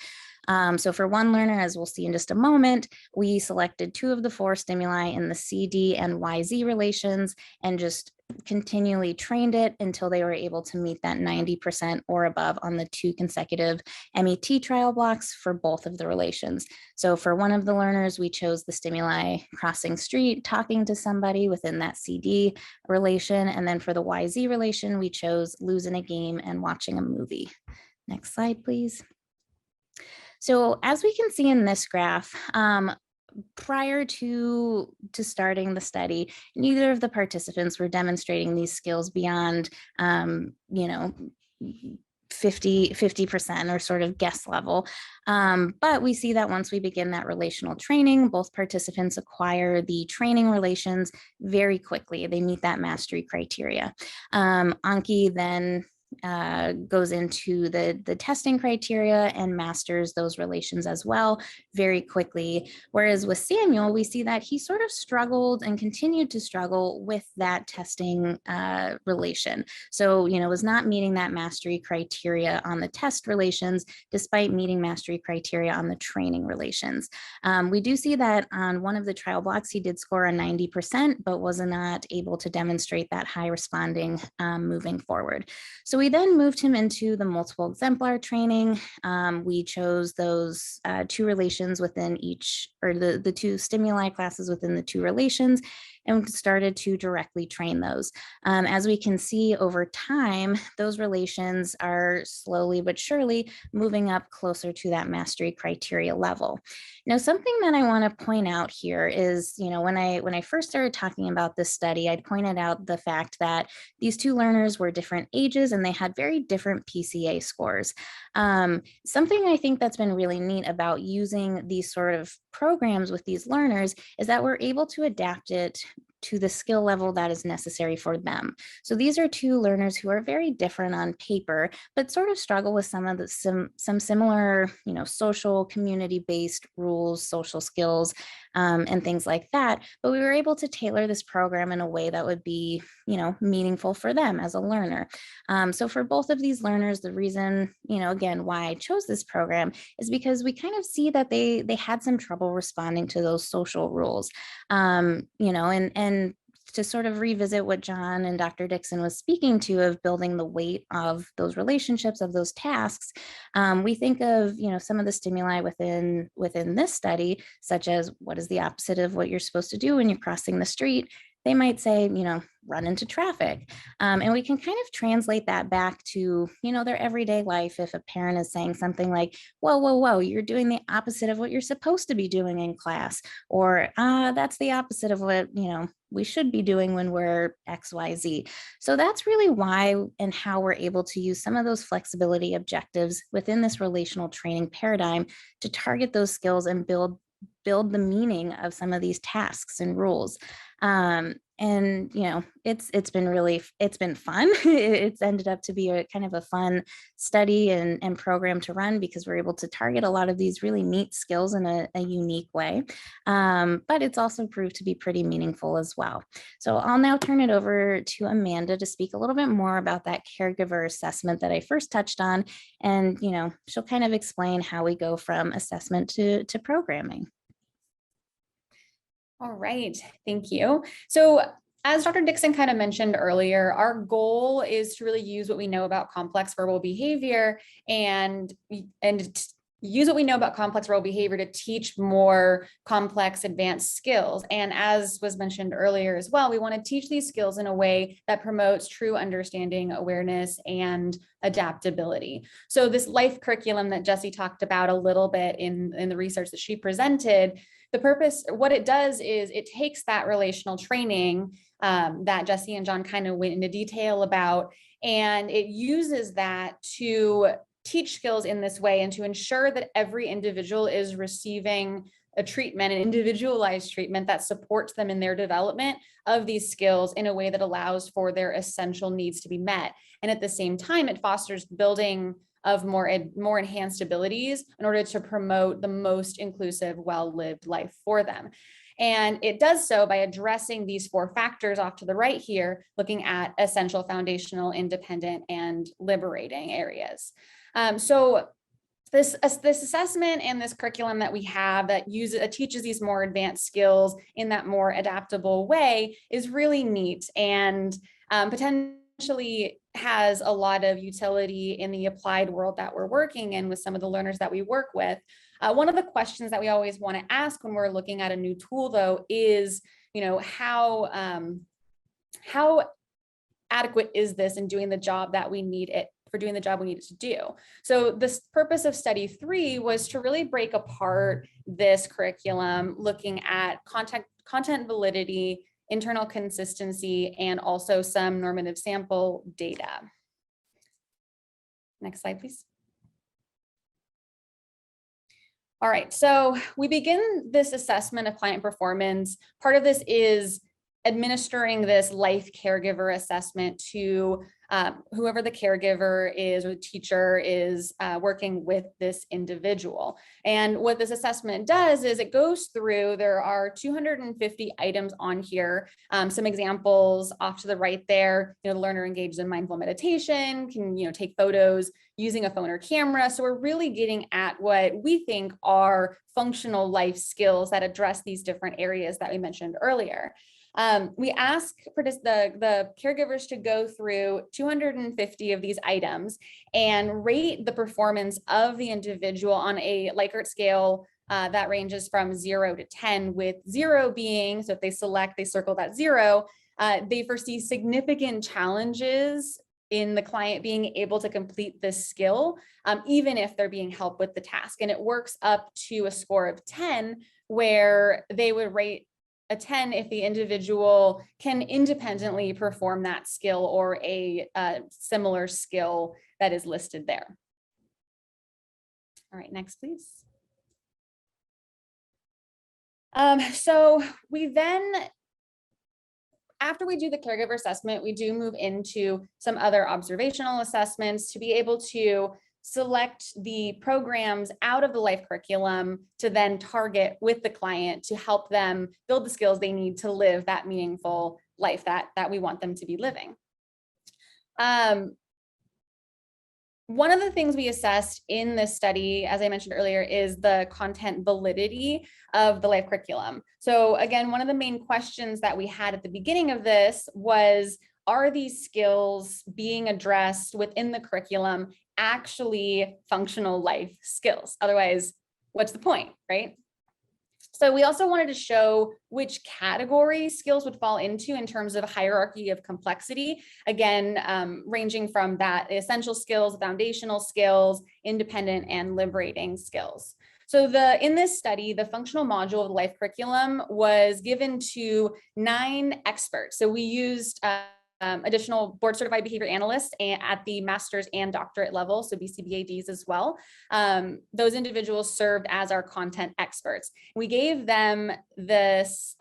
So for one learner, as we'll see in just a moment, we selected 2 of the 4 stimuli in the CD and YZ relations and just continually trained it until they were able to meet that 90% or above on the 2 consecutive MET trial blocks for both of the relations. So for one of the learners, we chose the stimuli crossing street, talking to somebody within that CD relation. And then for the YZ relation, we chose losing a game and watching a movie. Next slide, please. So as we can see in this graph, prior to starting the study, neither of the participants were demonstrating these skills beyond, 50% or sort of guess level. But we see that once we begin that relational training, both participants acquire the training relations very quickly. They meet that mastery criteria. Anki then goes into the testing criteria and masters those relations as well very quickly. Whereas with Samuel, we see that he sort of struggled and continued to struggle with that testing relation. So, was not meeting that mastery criteria on the test relations, despite meeting mastery criteria on the training relations. We do see that on one of the trial blocks, he did score a 90%, but was not able to demonstrate that high responding moving forward. So we then moved him into the multiple exemplar training. We chose those 2 relations within each, or the 2 stimuli classes within the 2 relations, and started to directly train those. As we can see over time, those relations are slowly but surely moving up closer to that mastery criteria level. Now, something that I want to point out here is, when I first started talking about this study, I pointed out the fact that these 2 learners were different ages and they had very different PCA scores. Something I think that's been really neat about using these sort of programs with these learners is that we're able to adapt it to the skill level that is necessary for them. So these are 2 learners who are very different on paper, but sort of struggle with some of the some similar, social community-based rules, social skills, and things like that. But we were able to tailor this program in a way that would be, meaningful for them as a learner. So for both of these learners, the reason, again, why I chose this program is because we kind of see that they had some trouble responding to those social rules, and to sort of revisit what John and Dr. Dixon was speaking to of building the weight of those relationships, of those tasks, we think of, some of the stimuli within this study, such as what is the opposite of what you're supposed to do when you're crossing the street, they might say, run into traffic. And we can kind of translate that back to, their everyday life. If a parent is saying something like, whoa, whoa, whoa, you're doing the opposite of what you're supposed to be doing in class, or that's the opposite of what, we should be doing when we're XYZ. So that's really why and how we're able to use some of those flexibility objectives within this relational training paradigm to target those skills and build the meaning of some of these tasks and rules. And it's been fun. It's ended up to be a kind of a fun study and program to run, because we're able to target a lot of these really neat skills in a unique way. But it's also proved to be pretty meaningful as well. So I'll now turn it over to Amanda to speak a little bit more about that caregiver assessment that I first touched on. And she'll kind of explain how we go from assessment to programming. All right, thank you. So as Dr. Dixon kind of mentioned earlier, our goal is to really use what we know about complex verbal behavior and use what we know about complex verbal behavior to teach more complex advanced skills. And as was mentioned earlier as well, we want to teach these skills in a way that promotes true understanding, awareness, and adaptability. So this life curriculum that Jessie talked about a little bit in the research that she presented, the purpose, what it does is it takes that relational training that Jessie and John kind of went into detail about, and it uses that to teach skills in this way and to ensure that every individual is receiving a treatment, an individualized treatment that supports them in their development of these skills in a way that allows for their essential needs to be met. And at the same time, it fosters building of more enhanced abilities in order to promote the most inclusive, well-lived life for them. And it does so by addressing these 4 factors off to the right here, looking at essential, foundational, independent, and liberating areas. So this assessment and this curriculum that we have that teaches these more advanced skills in that more adaptable way is really neat, and potentially has a lot of utility in the applied world that we're working in with some of the learners that we work with. One of the questions that we always want to ask when we're looking at a new tool, though, is, how adequate is this in doing the job that we need it to do? So the purpose of study 3 was to really break apart this curriculum, looking at content validity, internal consistency, and also some normative sample data. Next slide, please. All right, so we begin this assessment of client performance. Part of this is administering this life caregiver assessment to whoever the caregiver is or the teacher is working with this individual. And what this assessment does is it goes through, there are 250 items on here. Some examples off to the right there, the learner engages in mindful meditation, can take photos using a phone or camera. So we're really getting at what we think are functional life skills that address these different areas that we mentioned earlier. We ask the caregivers to go through 250 of these items and rate the performance of the individual on a Likert scale that ranges from 0 to 10, with 0 being, so if they circle that 0, they foresee significant challenges in the client being able to complete this skill, even if they're being helped with the task. And it works up to a score of 10, where they would rate a 10 if the individual can independently perform that skill or a similar skill that is listed there. All right, next, please. So we then, after we do the caregiver assessment, we do move into some other observational assessments to be able to select the programs out of the life curriculum to then target with the client to help them build the skills they need to live that meaningful life that we want them to be living. One of the things we assessed in this study, as I mentioned earlier, is the content validity of the life curriculum. So again, one of the main questions that we had at the beginning of this was, are these skills being addressed within the curriculum actually functional life skills? Otherwise, what's the point, right? So we also wanted to show which category skills would fall into in terms of hierarchy of complexity, again, ranging from that essential skills, foundational skills, independent and liberating skills. So in this study, the functional module of the life curriculum was given to 9 experts. So we used additional board certified behavior analysts at the master's and doctorate level, so BCBADs as well. Those individuals served as our content experts. We gave them this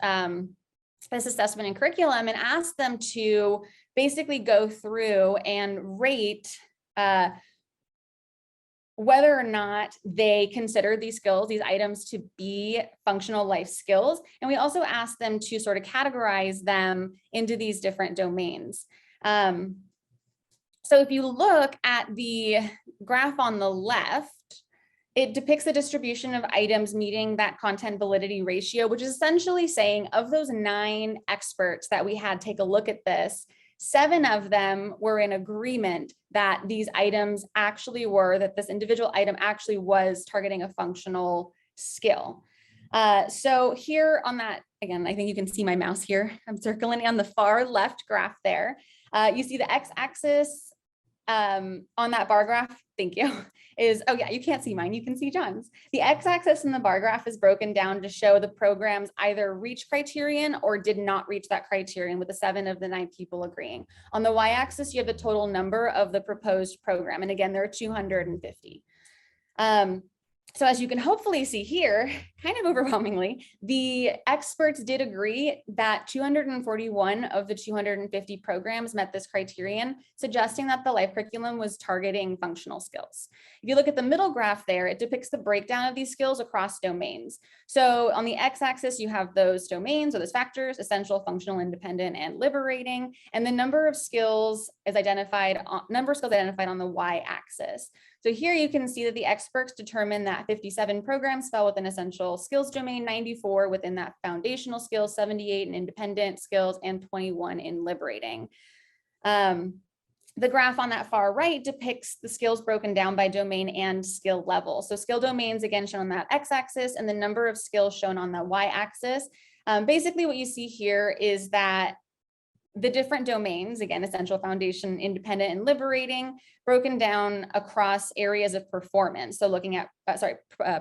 assessment and curriculum and asked them to basically go through and rate whether or not they consider these skills, these items, to be functional life skills. And we also asked them to sort of categorize them into these different domains. So if you look at the graph on the left, it depicts the distribution of items meeting that content validity ratio, which is essentially saying of those 9 experts that we had take a look at this, 7 of them were in agreement that these items actually were, that this individual item actually was targeting a functional skill. So here on that, again, I think you can see my mouse here. I'm circling on the far left graph there. You see the x-axis on that bar graph, thank you, is, oh yeah, you can't see mine, you can see John's. The x-axis in the bar graph is broken down to show the programs either reach criterion or did not reach that criterion, with the 7 of the 9 people agreeing. On the y-axis, you have the total number of the proposed program. And again, there are 250. So as you can hopefully see here, kind of overwhelmingly, the experts did agree that 241 of the 250 programs met this criterion, suggesting that the life curriculum was targeting functional skills. If you look at the middle graph there, it depicts the breakdown of these skills across domains. So on the x-axis, you have those domains or those factors: essential, functional, independent, and liberating. And the number of skills is identified on the y-axis. So here you can see that the experts determined that 57 programs fell within essential skills domain, 94 within that foundational skills, 78 in independent skills, and 21 in liberating. The graph on that far right depicts the skills broken down by domain and skill level. So skill domains, again, shown on that x-axis, and the number of skills shown on the y-axis. Basically, what you see here is that the different domains, again, essential, foundation, independent, and liberating, broken down across areas of performance. So looking at,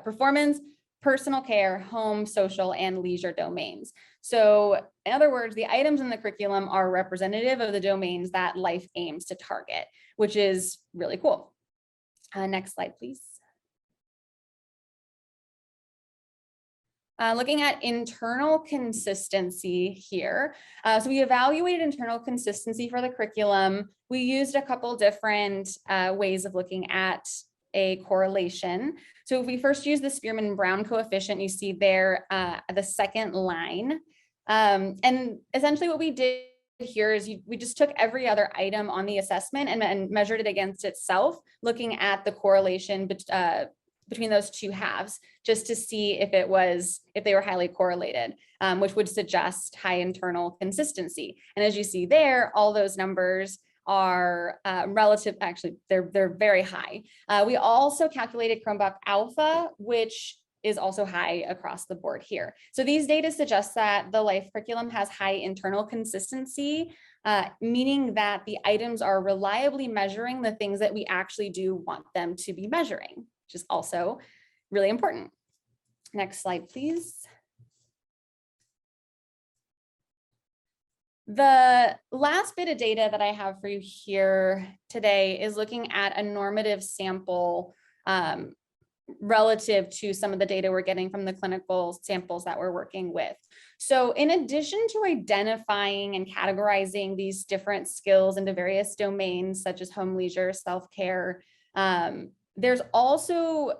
performance, personal care, home, social, and leisure domains. So in other words, the items in the curriculum are representative of the domains that life aims to target, which is really cool. Next slide, please. Looking at internal consistency here. So we evaluated internal consistency for the curriculum. We used a couple different ways of looking at a correlation. So if we first use the Spearman-Brown coefficient, you see there the second line. And essentially what we did here is we just took every other item on the assessment and measured it against itself, looking at the correlation between those 2 halves, just to see if they were highly correlated, which would suggest high internal consistency. And as you see there, all those numbers are relative, actually, they're very high. We also calculated Cronbach alpha, which is also high across the board here. So these data suggest that the life curriculum has high internal consistency, meaning that the items are reliably measuring the things that we actually do want them to be measuring, which is also really important. Next slide, please. The last bit of data that I have for you here today is looking at a normative sample relative to some of the data we're getting from the clinical samples that we're working with. So in addition to identifying and categorizing these different skills into various domains, such as home, leisure, self-care, there's also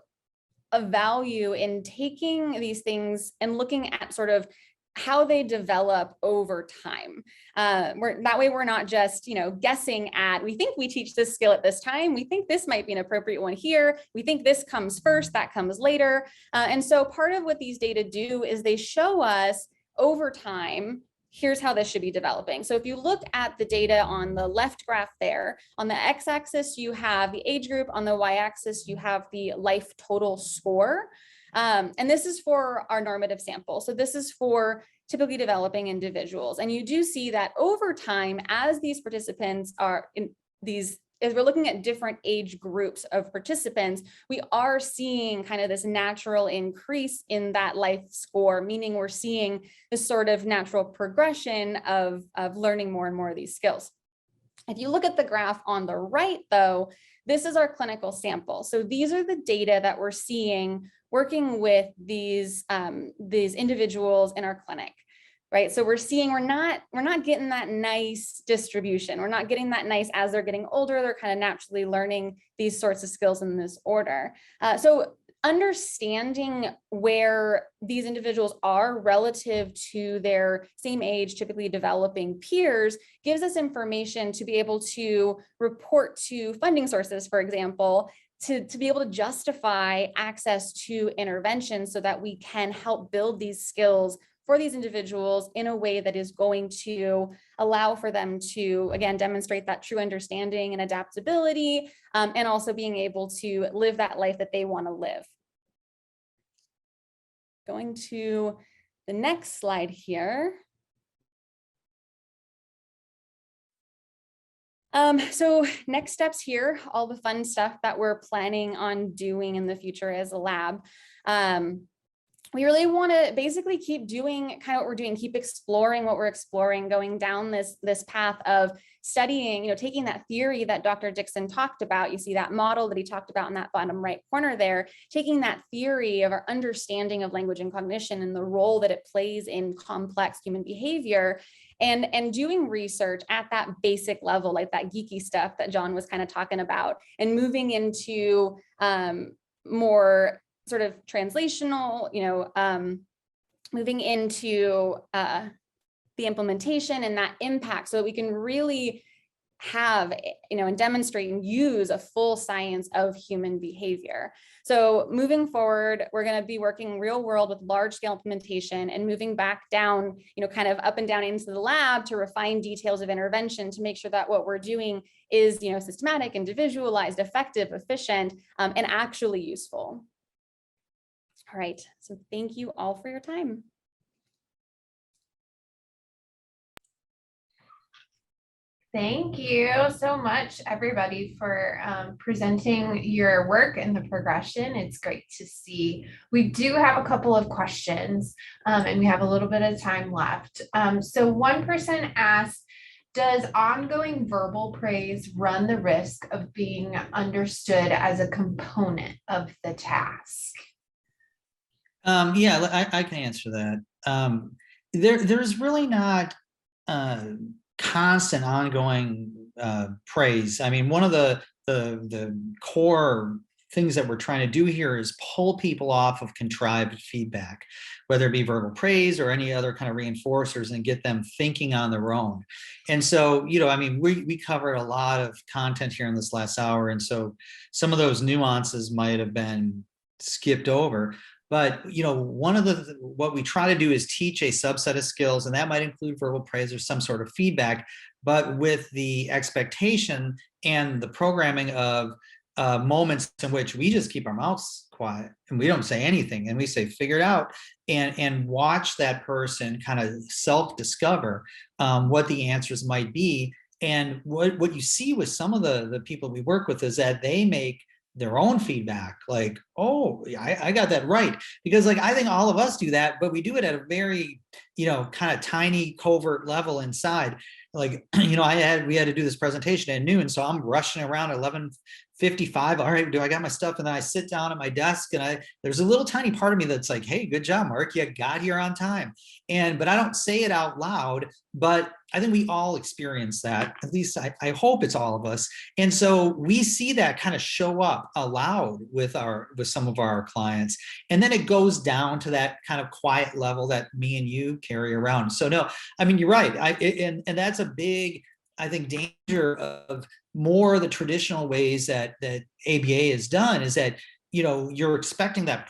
a value in taking these things and looking at sort of how they develop over time. That way we're not just, guessing at, we think we teach this skill at this time, we think this might be an appropriate one here, we think this comes first, that comes later. And so part of what these data do is they show us over time, here's how this should be developing. So if you look at the data on the left graph there, on the x-axis, you have the age group, on the y-axis, you have the life total score. And this is for our normative sample. So this is for typically developing individuals. And you do see that over time, as these participants are in these, as we're looking at different age groups of participants, we are seeing kind of this natural increase in that life score, meaning we're seeing this sort of natural progression of learning more and more of these skills. If you look at the graph on the right, though, this is our clinical sample. So these are the data that we're seeing working with these individuals in our clinic, right? So we're seeing we're not getting that nice distribution. We're not getting that nice as they're getting older. They're kind of naturally learning these sorts of skills in this order. So understanding where these individuals are relative to their same age, typically developing peers, gives us information to be able to report to funding sources, for example, to be able to justify access to intervention so that we can help build these skills for these individuals in a way that is going to allow for them to, again, demonstrate that true understanding and adaptability, and also being able to live that life that they want to live. Going to the next slide here. So next steps here, all the fun stuff that we're planning on doing in the future as a lab. We really want to basically keep doing kind of what we're doing, keep exploring what we're exploring, going down this path of studying, taking that theory that Dr. Dixon talked about. You see that model that he talked about in that bottom right corner there, taking that theory of our understanding of language and cognition and the role that it plays in complex human behavior, and doing research at that basic level, like that geeky stuff that John was kind of talking about, and moving into more sort of translational, moving into the implementation and that impact so that we can really have, and demonstrate and use a full science of human behavior. So moving forward, we're going to be working real world with large scale implementation and moving back down, kind of up and down into the lab to refine details of intervention to make sure that what we're doing is, systematic, individualized, effective, efficient, and actually useful. All right, so thank you all for your time. Thank you so much, everybody, for presenting your work and the progression. It's great to see. We do have a couple of questions, and we have a little bit of time left. So one person asked, does ongoing verbal praise run the risk of being understood as a component of the task? Yeah, I can answer that. There's really not constant ongoing praise. I mean, one of the core things that we're trying to do here is pull people off of contrived feedback, whether it be verbal praise or any other kind of reinforcers, and get them thinking on their own. And so, I mean, we covered a lot of content here in this last hour, and so some of those nuances might have been skipped over. But, one of what we try to do is teach a subset of skills, and that might include verbal praise or some sort of feedback, but with the expectation and the programming of moments in which we just keep our mouths quiet and we don't say anything, and we say, figure it out, and watch that person kind of self-discover what the answers might be. And what you see with some of the people we work with is that they make their own feedback, like, oh, I got that right. Because I think all of us do that, but we do it at a very, kind of tiny covert level inside. We had to do this presentation at noon. So I'm rushing around at 11:55. All right, do I got my stuff? And then I sit down at my desk, and there's a little tiny part of me that's like, hey, good job, Mark. You got here on time. But I don't say it out loud, but I think we all experience that. At least I hope it's all of us. And so we see that kind of show up aloud with some of our clients. And then it goes down to that kind of quiet level that me and you carry around. So no, I mean, you're right. And that's a big, I think, danger of more of the traditional ways that ABA is done, is that you're expecting that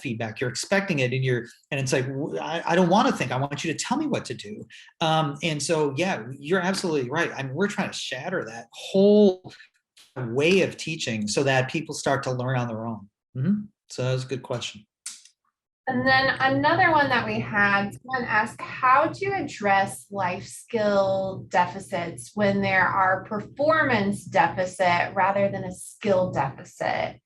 feedback, you're expecting it, and it's like, I don't want to think, I want you to tell me what to do. And so, yeah, you're absolutely right. I mean, we're trying to shatter that whole way of teaching so that people start to learn on their own. So that was a good question. And then another one that we had, someone asked how to address life skill deficits when there are performance deficit rather than a skill deficit,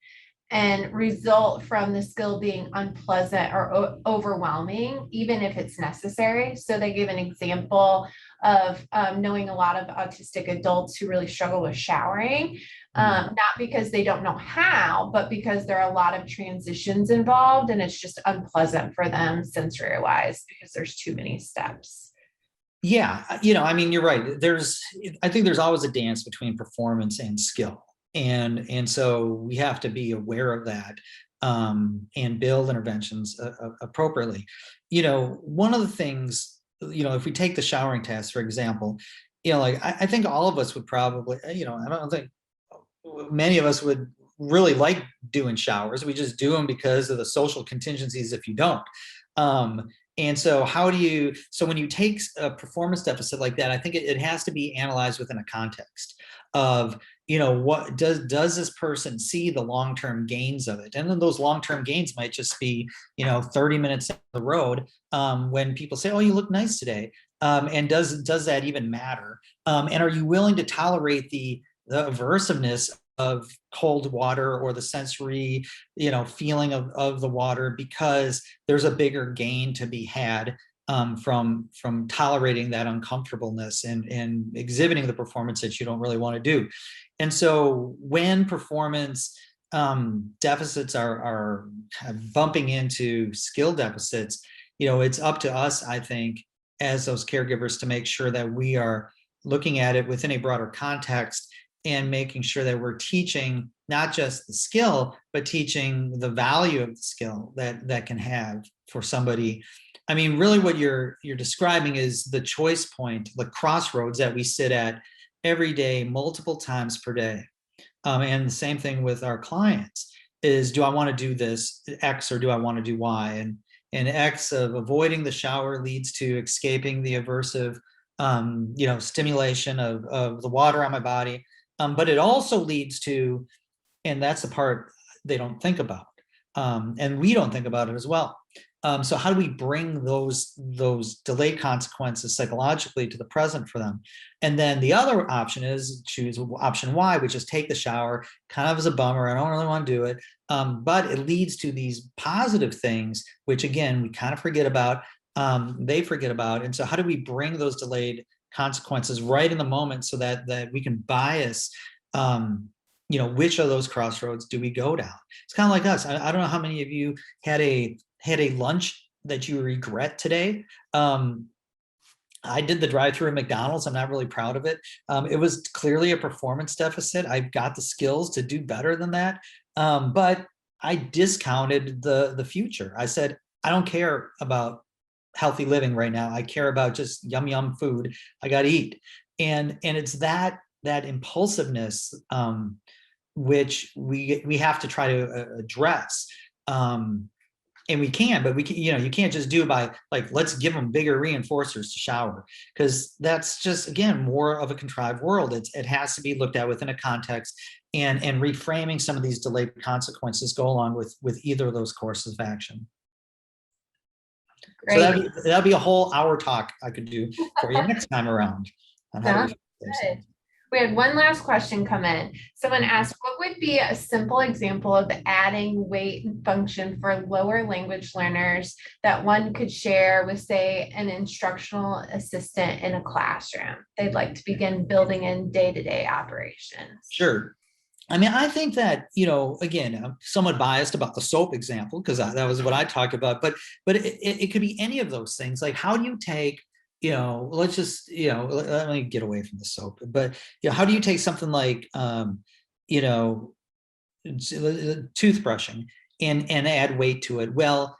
and result from the skill being unpleasant or overwhelming, even if it's necessary. So they gave an example of knowing a lot of autistic adults who really struggle with showering, not because they don't know how, but because there are a lot of transitions involved and it's just unpleasant for them sensory wise because there's too many steps. Yeah, I mean, you're right. I think there's always a dance between performance and skill. And so we have to be aware of that, and build interventions appropriately. One of the things, if we take the showering test, for example, like I think all of us would probably, I don't think many of us would really like doing showers. We just do them because of the social contingencies if you don't. And so so when you take a performance deficit like that, I think it has to be analyzed within a context of, what does this person see the long-term gains of it? And then those long-term gains might just be, 30 minutes down the road, when people say, oh, you look nice today. And does that even matter? And are you willing to tolerate the aversiveness of cold water or the sensory, feeling of the water, because there's a bigger gain to be had, from tolerating that uncomfortableness and exhibiting the performance that you don't really want to do. And so when performance deficits are kind of bumping into skill deficits, it's up to us, I think, as those caregivers to make sure that we are looking at it within a broader context and making sure that we're teaching not just the skill, but teaching the value of the skill that can have for somebody. I mean, really what you're describing is the choice point, the crossroads that we sit at every day, multiple times per day. And the same thing with our clients is, do I want to do this X or do I want to do Y? And X of avoiding the shower leads to escaping the aversive, stimulation of the water on my body. But it also leads to, and that's the part they don't think about, and we don't think about it as well. So how do we bring those delayed consequences psychologically to the present for them? And then the other option is choose option Y, which is take the shower, kind of as a bummer. I don't really want to do it. But it leads to these positive things, which again, we kind of forget about, they forget about. And so how do we bring those delayed consequences right in the moment so that we can bias, which of those crossroads do we go down? It's kind of like us. I don't know how many of you had a lunch that you regret today. I did the drive-through at McDonald's. I'm not really proud of it. It was clearly a performance deficit. I've got the skills to do better than that. But I discounted the future. I said, I don't care about healthy living right now. I care about just yum food. I got to eat. And it's that impulsiveness, which we have to try to address. And we can, but you can't just do it by like, let's give them bigger reinforcers to shower, because that's just, again, more of a contrived world. It has to be looked at within a context, and reframing some of these delayed consequences go along with either of those courses of action. Great. So that'd be a whole hour talk I could do for you next time around. Good. We had one last question come in. Someone asked, what would be a simple example of adding weight and function for lower language learners that one could share with, say, an instructional assistant in a classroom they'd like to begin building in day-to-day operations? Sure. I mean, I think that, again, I'm somewhat biased about the soap example because that was what I talked about, but it could be any of those things. Like, how do you take, let's just, let me get away from the soap, but, how do you take something like, toothbrushing and add weight to it? Well,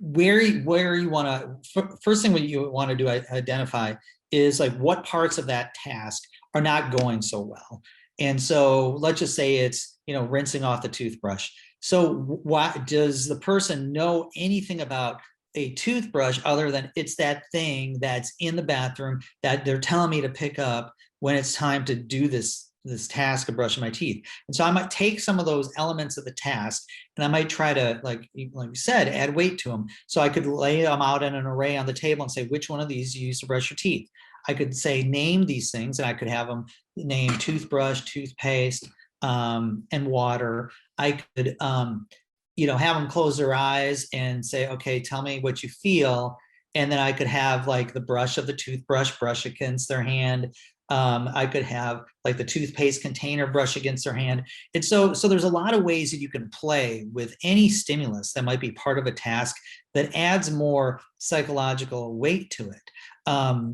where you want to, first thing what you want to do, identify is like what parts of that task are not going so well. And so let's just say it's, rinsing off the toothbrush. So what does the person know anything about a toothbrush other than it's that thing that's in the bathroom that they're telling me to pick up when it's time to do this this task of brushing my teeth. And so I might take some of those elements of the task and I might try to, like you said, add weight to them. So I could lay them out in an array on the table and say, which one of these you use to brush your teeth? I could say, name these things, and I could have them name toothbrush, toothpaste, and water. I could, have them close their eyes and say, okay, tell me what you feel. And then I could have like the brush of the toothbrush brush against their hand. I could have like the toothpaste container brush against their hand. And so there's a lot of ways that you can play with any stimulus that might be part of a task that adds more psychological weight to it.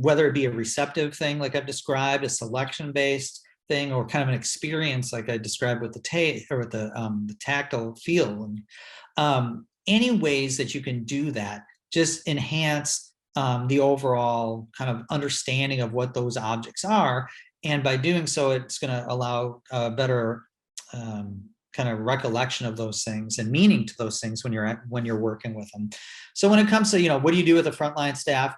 Whether it be a receptive thing, like I've described, a selection-based thing, or kind of an experience like I described with the tactile feel. And any ways that you can do that just enhance the overall kind of understanding of what those objects are. And by doing so, it's going to allow a better kind of recollection of those things and meaning to those things when you're working with them. So when it comes to, what do you do with the frontline staff?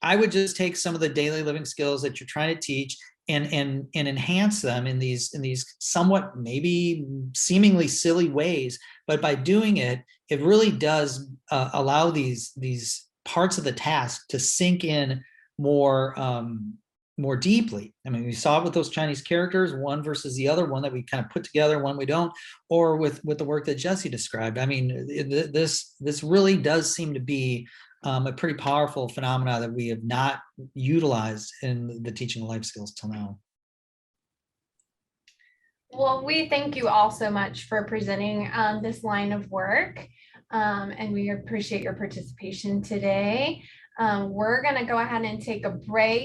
I would just take some of the daily living skills that you're trying to teach and enhance them in these somewhat maybe seemingly silly ways. But by doing it, it really does allow these parts of the task to sink in more deeply. I mean, we saw it with those Chinese characters, one versus the other, one that we kind of put together, one we don't, or with the work that Jesse described. I mean, this really does seem to be a pretty powerful phenomena that we have not utilized in the teaching of life skills till now. Well, we thank you all so much for presenting this line of work, and we appreciate your participation today. We're going to go ahead and take a break.